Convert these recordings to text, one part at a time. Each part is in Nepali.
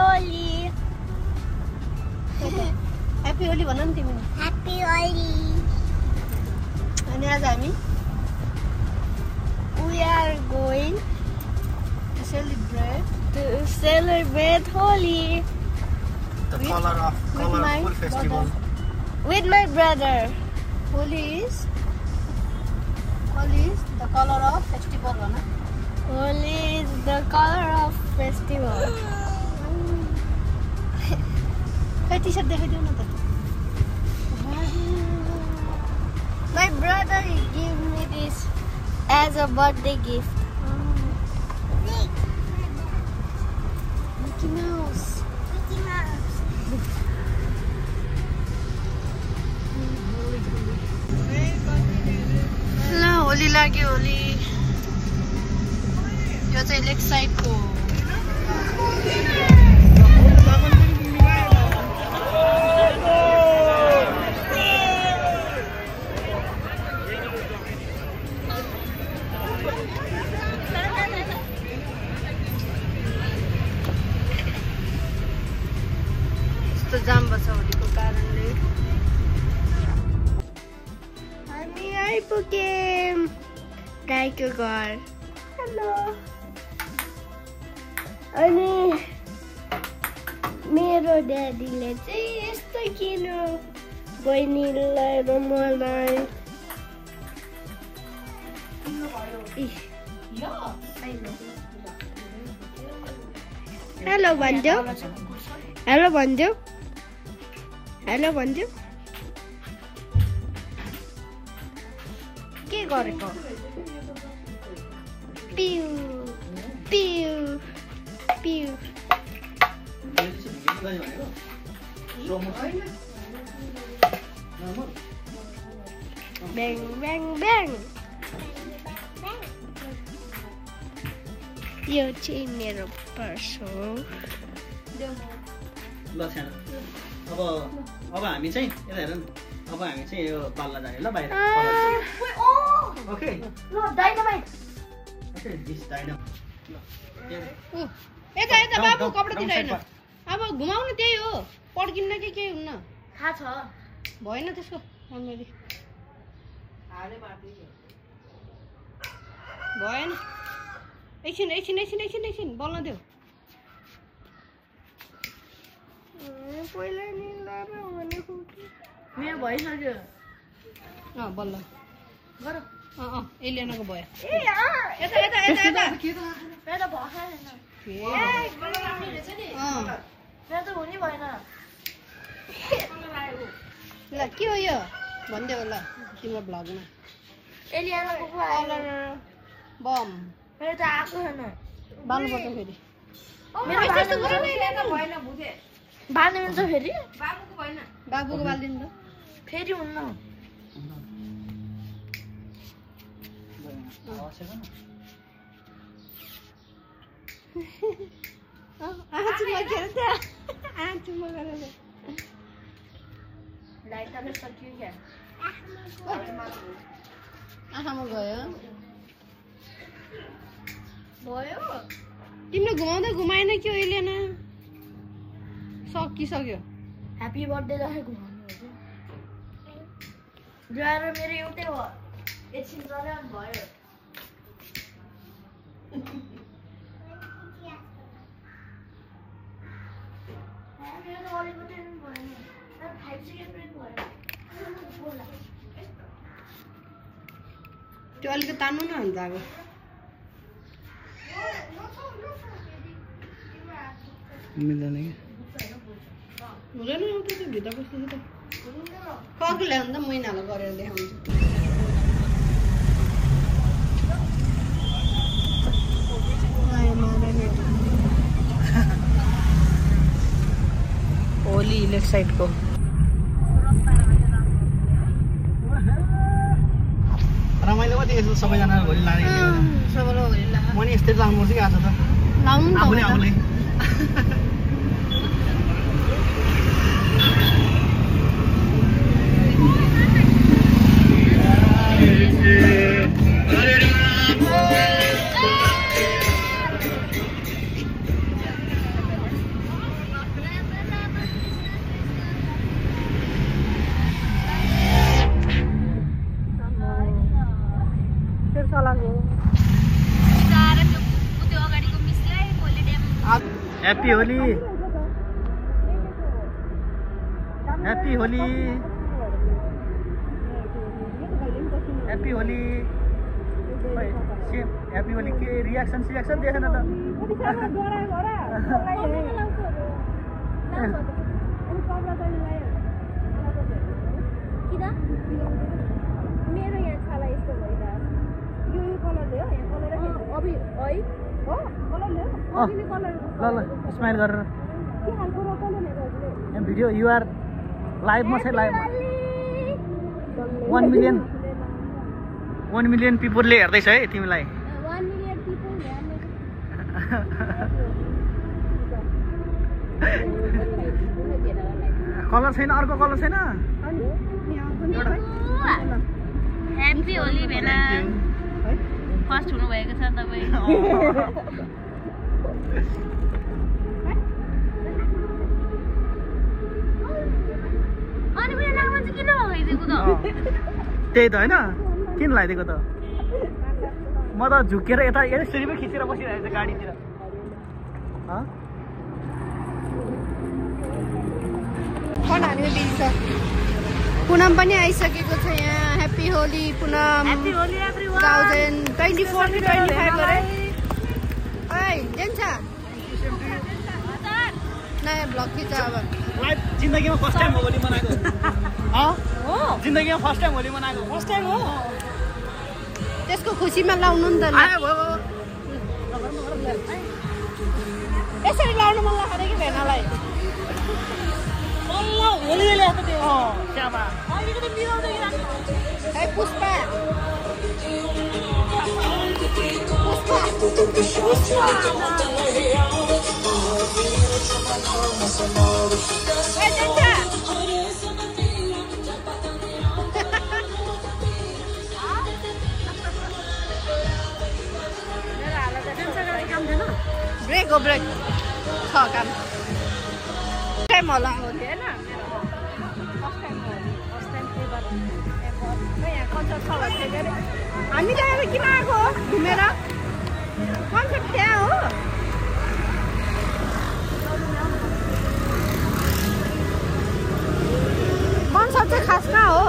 होली ह्यापी होली भन नि तिमी ह्यापी होली अनि आज हामी we are going to celebrate Holi The colorful festival. with my brother. Holi is the color of festival भन Holi is the color of festival. खै टी-सर्ट देखाइदेऊ न त My brother gave me this as a birthday gift. Mickey Mouse. ल होली लाग्यो होली यो चाहिँ लेक साइडको यस्तो जाम बस्छ होलीको कारणले हामी आइपुग्यौँ गाईको घर. हेलो. अनि मेरो ड्याडीले चाहिँ यस्तो किन्यो बहिनीलाई र मलाई. हेलो भन्देऊ हेलो भन्देऊ हेलो भन्देऊ के गरेको पिउ पिउ पिउ ब्याङ ब्याङ ब्याङ. यो चाहिँ मेरो पर्स हो. ल सानो अब हामी चाहिँ यता हेर न अब हामी चाहिँ यो पाल्ला जाने ल बाहिर ओके ल डाइनामाइट. ओके दिस डाइनामाइट यता यता बाबु कपडा दिदैन अब घुमाउनु त्यही हो पड्किन्न कि केही हुन्न थाहा छ भएन त्यसको राम्ररी भएन एकछिन बोल्न देऊ पहिला नि भनेको मेरो भइसक्यो बल्ल गर एलियनको भयो यता यता यता यता मेरो भएन मेरो त हुनै भएन. ल के हो यो भनिदेऊ ल तिम्रो भ्लगमा एलियनको कलर बम मेरो त आएको छैन. बाल्नुपर्छ फेरि बाल्नु मिल्छ फेरि बाबुको बालिदिनु त फेरि हुन्न. आँचुमा गरेर लाइटरले सकियो क्या आँखामा गयो भयो. तिमीले घुमाउँदै घुमाएन कि अहिले न सकिसक्यो. ह्याप्पी बर्थडे राखेको ड्राएर मेरो एउटै हो एकछिन चल्यो अनि भयो. मेरो त अलिकति पनि भएन 5 सेकेन्ड पनि भयो. त्यो अलिकति तान्नु न अन्त अब मिल्दैन कि हुँदैन एउटा त्यो भित्र पस्नु त कति ल्याउनु त महिनालाई गरेर देखाउँछु. होली लेफ्ट साइडको रमाइलो कति यसो सबैजना भोलि लाने सबैलाई होली ला म नि यस्तै लाउनुपर्छ कि आज त लाउनु न आफूले आफूले happy Holi happy Holi happy Holi happy Holi के रियाक्सन देखेन त मेरो यहाँ छाला यस्तो भइरहेको यो कलर ल्यायो यहाँ कलर अभि है हो कलर ल्यायो अभिले कलर ल स्माइल गरेर के खालको र कलर ल्याएको हजुरले भिडियो युआर लाइभमा छ लाइभ 1 मिलियन पिपलले हेर्दैछ है तिमीलाई 1 मिलियन पिपल हेर्ने कलर छैन अर्को कलर छैन ह्याप्पी होली भेना फर्स्ट हुनुभएको छ तपाईँ अनि मेरो नाममा चाहिँ किन लगाइदिएको त त्यही त होइन किन लगाइदिएको त म त झुकेर यता यसरी पो खिचेर बसिरहेको छु गाडीतिर फोन हाल्ने बिल छ पुनम पनि आइसकेको छ यहाँ ह्याप्पी होली पुनम 2024 कि 25 गरे ओइ जेन्छ नयाँ ब्लग खिच अब लाइभ जिन्दगीमा फर्स्ट टाइम हो होली मनाएको हो जिन्दगीमा फर्स्ट टाइम होली मनाएको फर्स्ट टाइम हो त्यसको खुसीमा लाउनु नि त यसरी लाउनु मन लाग्यो कि भेनालाई होलीले ल्याएको त्यो त्यहाँमा ए पुष्पा ब्रेक हो ब्रेक छ काम टाइम होला हो होइन हामी त अब किन आएको हो घुमेर कन्सर्ट त्यहाँ हो कन्सर्ट चाहिँ खास कहाँ हो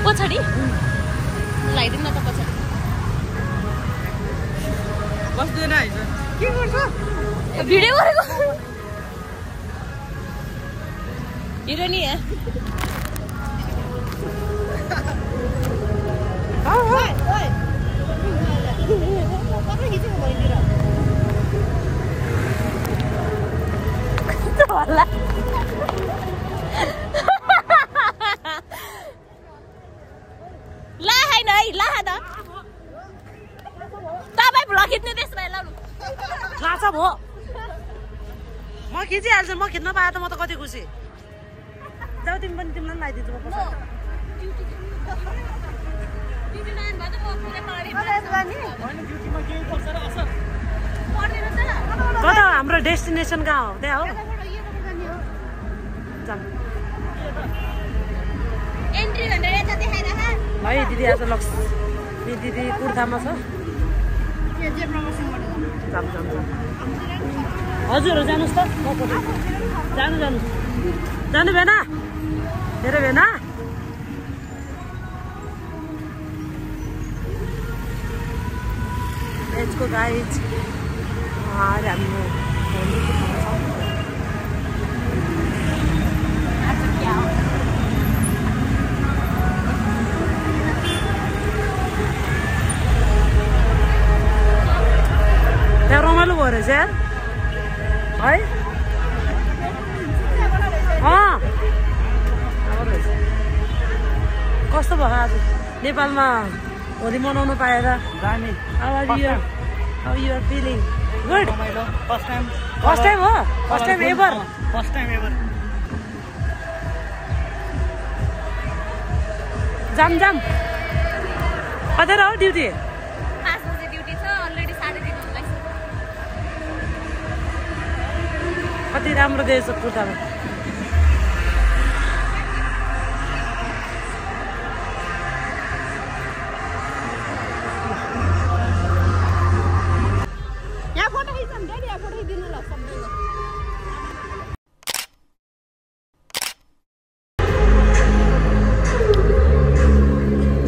पछाडि लगाइदिउँ न त पछाडि बस्दैन आइज के गर्छ भिडियो गरेको हिरो नि होला ला हैन है ला त तपाईँ भ्लग खिच्ने त्यसमा लाउनु लाछ भो म खिचिहाल्छु म खिच्न पाए त म त कति खुसी जाऊ तिमी पनि तिमीलाई लगाइदिन्छु म कता हाम्रो डेस्टिनेसन कहाँ हो त्यहाँ हो एन्ट्री भनेर यता देखाइरा है दिदी आज लक्ष्मी दिदी कुर्तामा छ हजुर जानुहोस् त जानु भेना मेरो भेना यसको गाइज हाम्रो त्यहाँ रमाइलो भयो रहेछ यार है कस्तो भयो आज नेपालमा होली मनाउनु पाएर How you are feeling? Good. First time हो? First time ever? First time ever. जाम कतै हो ड्युटी? 5 बजे ड्युटी छ अलरेडी 3:30 हुँदैछ कति राम्रो देखेछ कुर्तामा। यहाँ फोटो खिच्नु ड्याडी, यहाँ फोटो खिच्दिनु ल सबैको।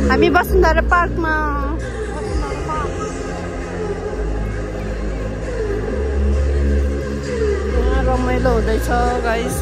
हामी वसुन्धरा पार्कमा रमाइलो हुँदैछ guys.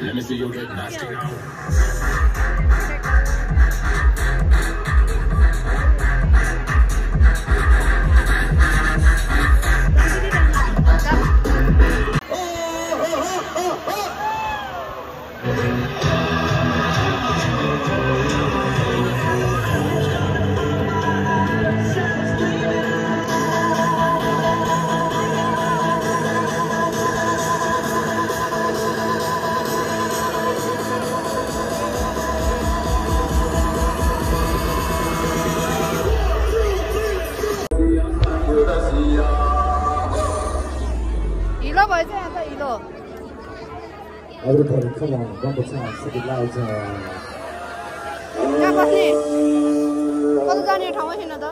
Let me see you get nasty now. Everybody, come on, one more time, say it loud. कहाँ बस्ने? कता जाने ठाउँमा छैन त?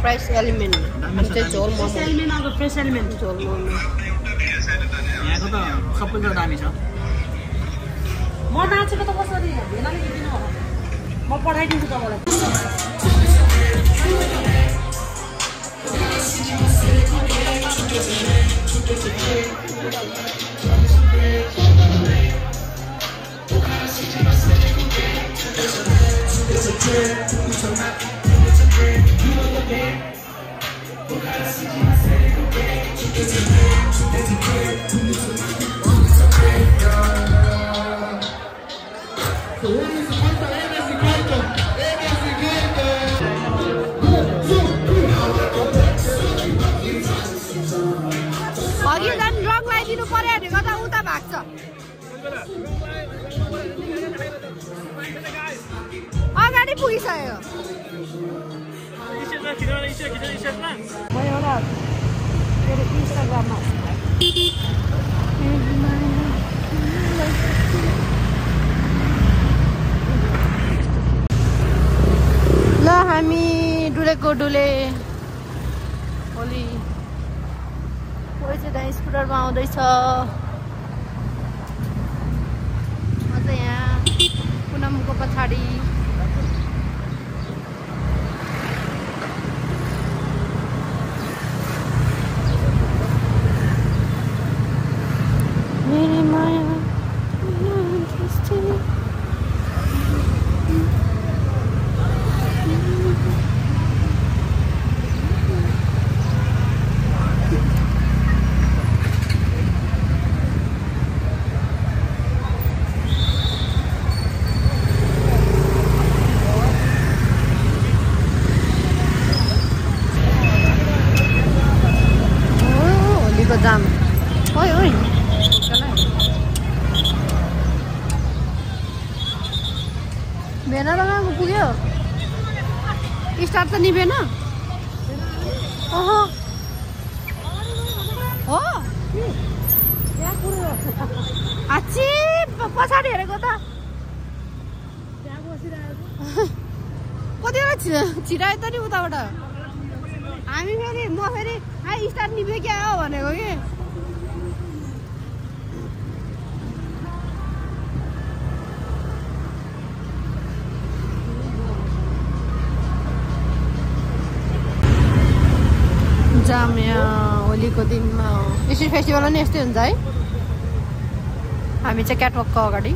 फ्रेश एलिमेन्ट चाहिँ झोल मोमो फ्रेस एलिमेन्ट झोल मोमो यहाँको त सबै कुरा दामी छ म नाचेको त कसरी भेनाले दिनु हो म पठाइदिन्छु तपाईँलाई अघि झन् रङ लगाइदिनु पर्यो भनेको त उता भाग्छ अगाडि पुगिसक्यो म एउटा मेरो इन्स्टाग्राममा ल हामी डुलेको डुले भोलि कोही चाहिँ त्यहाँ स्कुटरमा आउँदैछ म चाहिँ यहाँ पुनमको पछाडि मेरी माया जाम ओइ ओइ भेना लगाएको पुग्यो स्टार्ट त निभेन ओहो हो आच्छी पछाडि हेरेको त कतिवटा छिरायो त नि उताबाट हामी फेरि म फेरि स्टार्ट निभ्यो क्या हो भनेको कि जाम यहाँ होलीको दिनमा स्ट्रिट फेस्टिभल पनि यस्तै हुन्छ है हामी चाहिँ क्याटवकको अगाडि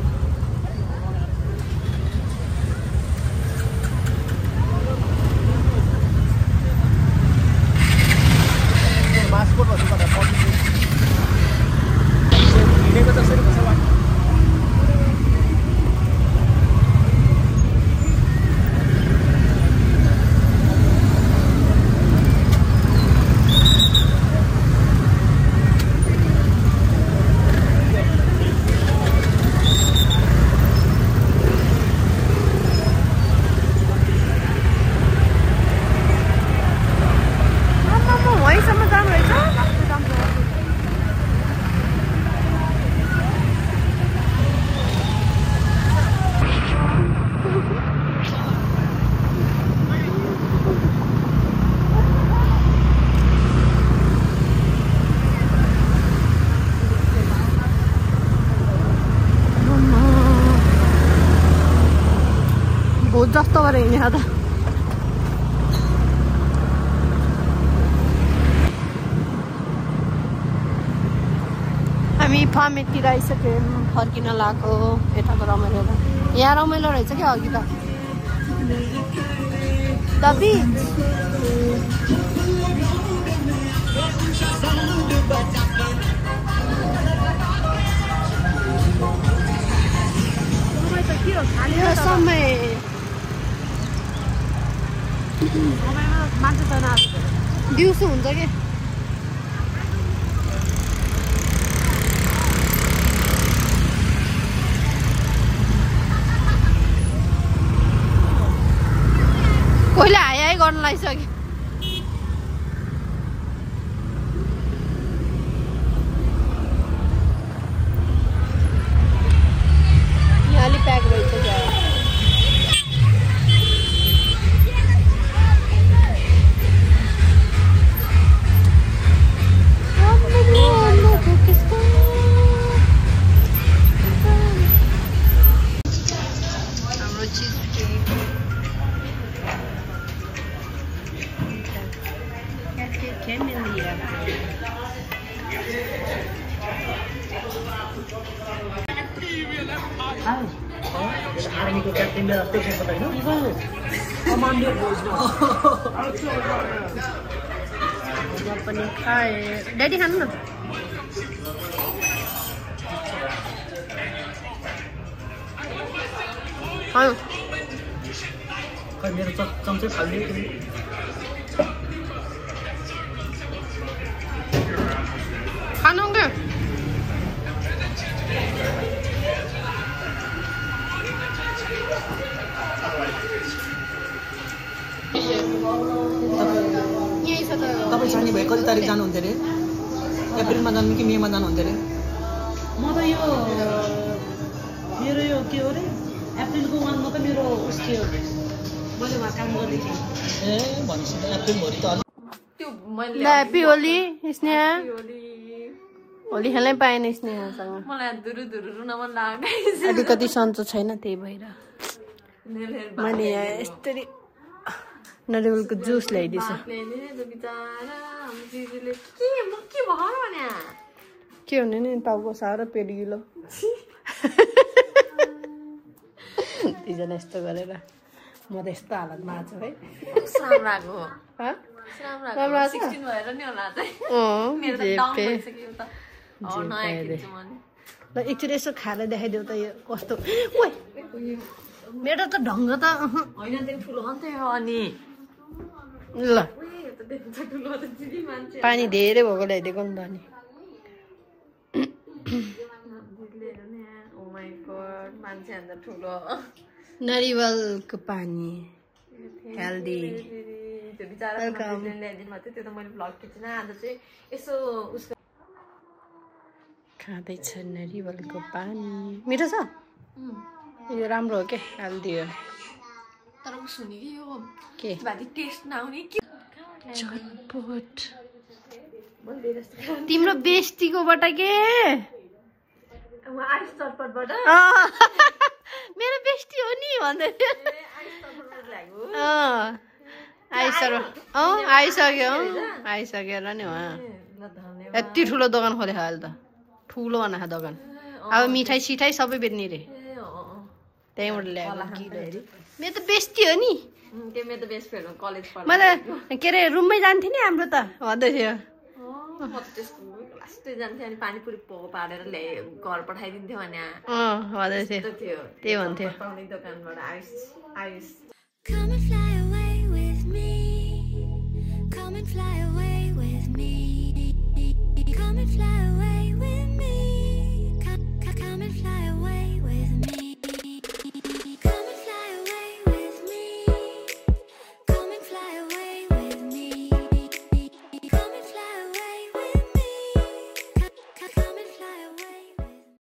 बहुत जस्तो गरेर हिँडेको त हामी फामेतिर आइसक्यौँ फर्किन लाग्यो यताको रमाइलो यहाँ रमाइलो रहेछ क्या अघि त Tapi समय दिउँसो हुन्छ कि कोहीले हाई गर्नु लागिसक्यो यहाँ अलि प्याक भइसक्यो आर्मीको क्याप्टेनले जस्तै छ त हैन कमान्डर भोज्नु पनि खाए ड्याडी खानु न खै मेरो चम्चै फाल्दियो खानु के तपाईँ जाने भए कति तारिक जानुहुन्थ्यो अरे अप्रिलमा जानु कि मेमा जानुहुन्थ्यो अरे म त यो मेरो यो के हो अरे अप्रिलको 1 मा त मेरो उस थियो मैले वहाँ काम गर्दै थिएँ ए भनेपछि त अप्रिलभरि त ह्याप्पी होली स्नेहा होली खेल्नै पाएन स्नेहासँग मलाई दुरु दुरु रुन मन लाग्यो अलिकति सन्चो छैन त्यही भएर मैले यहाँ यस्तरी नरिवलको जुस ल्याइदिएछु के हुने नि टाउको साह्रो पेडिलो दुईजना यस्तो गरेर म त यस्तो हालतमा आएको छु है ल एकचोटि यसो खाएर देखाइदेऊ त यो कस्तो मेरो त ढङ्ग त अनि ल पानी धेरै भएको ल्याइदिएको नि त अनि नरिवलको पानी हेल्दी खाँदैछ नरिवलको पानी मिठो छ यो राम्रो हो क्या हेल्दी हो तर सुने कि यो के टेस्ट नआउने के चटपट तिम्रो बेस्टीकोबाट के आइस चटपटबाट मेरो बेस्टी हो नि भन्दै आइसक्यो र नि यति ठुलो दोकान खोलेको अहिले त ठुलो बनाएको दोकान अब मिठाई सिठाई सबै बेच्ने रे त्यहीँबाट ल्याएको मेरो त बेस्टी हो नि मेरो त बेस्ट फ्रेन्ड हो कलेज म त के अरे रुममै जान्थेँ नि हाम्रो त भन्दै थियो लास्टै जान्थ्यो अनि पानीपुरी पारेर ल्याए घर पठाइदिन्थ्यो भने भन्दै थियो त्यही भन्थ्यो दोकानबाट Ayush Come and fly away with me. Come and fly away with me. Come and fly away.